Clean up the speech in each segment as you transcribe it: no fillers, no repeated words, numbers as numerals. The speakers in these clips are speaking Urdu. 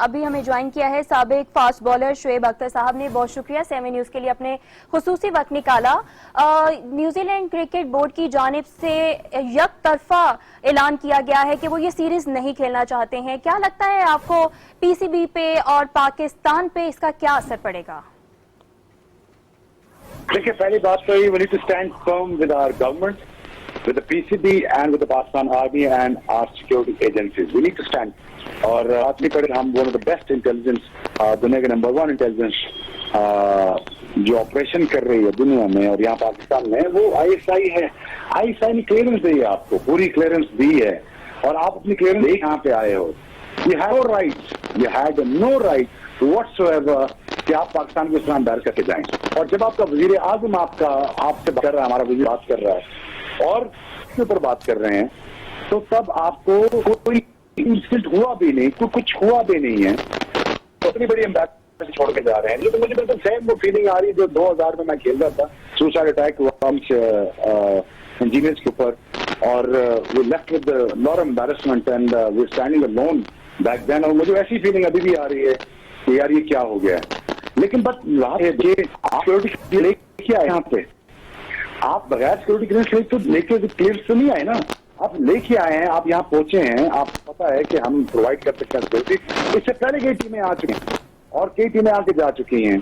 ابھی ہمیں جوائن کیا ہے سابق فاسٹ بالر شعیب اختر صاحب نے. بہت شکریہ 7 نیوز کے لیے اپنے خصوصی وقت نکالا. نیوزی لینڈ کرکٹ بورڈ کی جانب سے یک طرفہ اعلان کیا گیا ہے کہ وہ یہ سیریز نہیں کھیلنا چاہتے ہیں. کیا لگتا ہے آپ کو پی سی بی پہ اور پاکستان پہ اس کا کیا اثر پڑے گا؟ دیکھیے، پہلی بات تو we need to stand firm with our government, with the PCB and with the Pakistan Army and our security agencies. We need to stand. اور آدمی پر ہم one of the best intelligence دنیا کے نمبر 1 intelligence جو آپریشن کر رہی ہے دنیا میں اور یہاں پاکستان میں، وہ ISI ہے. ISI نے کلیئرنس دی ہے، آپ کو پوری کلیئرنس دی ہے اور آپ اپنی کلیئرنس لے یہاں پہ آئے ہو. You have no right, you had no right whatsoever کہ آپ پاکستان کو اس طرح امبیرس کر کے جائیں. اور جب آپ کا وزیر اعظم آپ سے بات کر رہا ہے، ہمارا وزیر بات کر رہا ہے اور اس کے اوپر بات کر رہے ہیں، تو تب آپ کو کوئی انسلٹ ہوا بھی نہیں، کچھ ہوا بھی نہیں ہے. اتنی بڑی امبیرس چھوڑ کے جا رہے ہیں. لیکن مجھے بالکل سیم وہ فیلنگ آ رہی ہے جو 2000 میں کھیل رہا تھا. سوسائڈ اٹیک ہوا انجینئرس کے اوپر اور we left with lot of embarrassment and we standing alone back then. اور مجھے ایسی فیلنگ ابھی بھی آ رہی ہے کہ یار یہ کیا ہو گیا ہے. لیکن بس سیکورٹی لے کے آئے یہاں پہ، آپ بغیر سیکورٹی کلیئرنس تو لے کے کلیئرنس تو نہیں آئے نا. آپ لے کے آئے ہیں، آپ یہاں پہنچے ہیں، آپ کو پتا ہے کہ ہم پرووائڈ کر سکتے ہیں سیکورٹی. اس سے پہلے کئی ٹیمیں آ چکی ہیں اور کئی ٹیمیں آ کے جا چکی ہیں.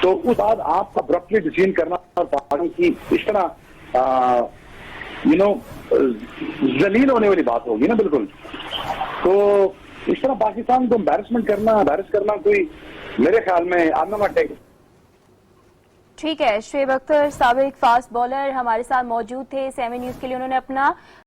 تو اس بعد آپ کا ابرپٹلی ڈیسیژن کرنا اور پاکستان کی اس طرح ذلیل ہونے والی بات ہوگی نا بالکل. تو اس طرح پاکستان کو امبیرس کرنا کوئی میرے خیال میں ٹھیک ہے. شعیب اختر سابق فاسٹ بالر ہمارے ساتھ موجود تھے 7 نیوز کے لیے. انہوں نے اپنا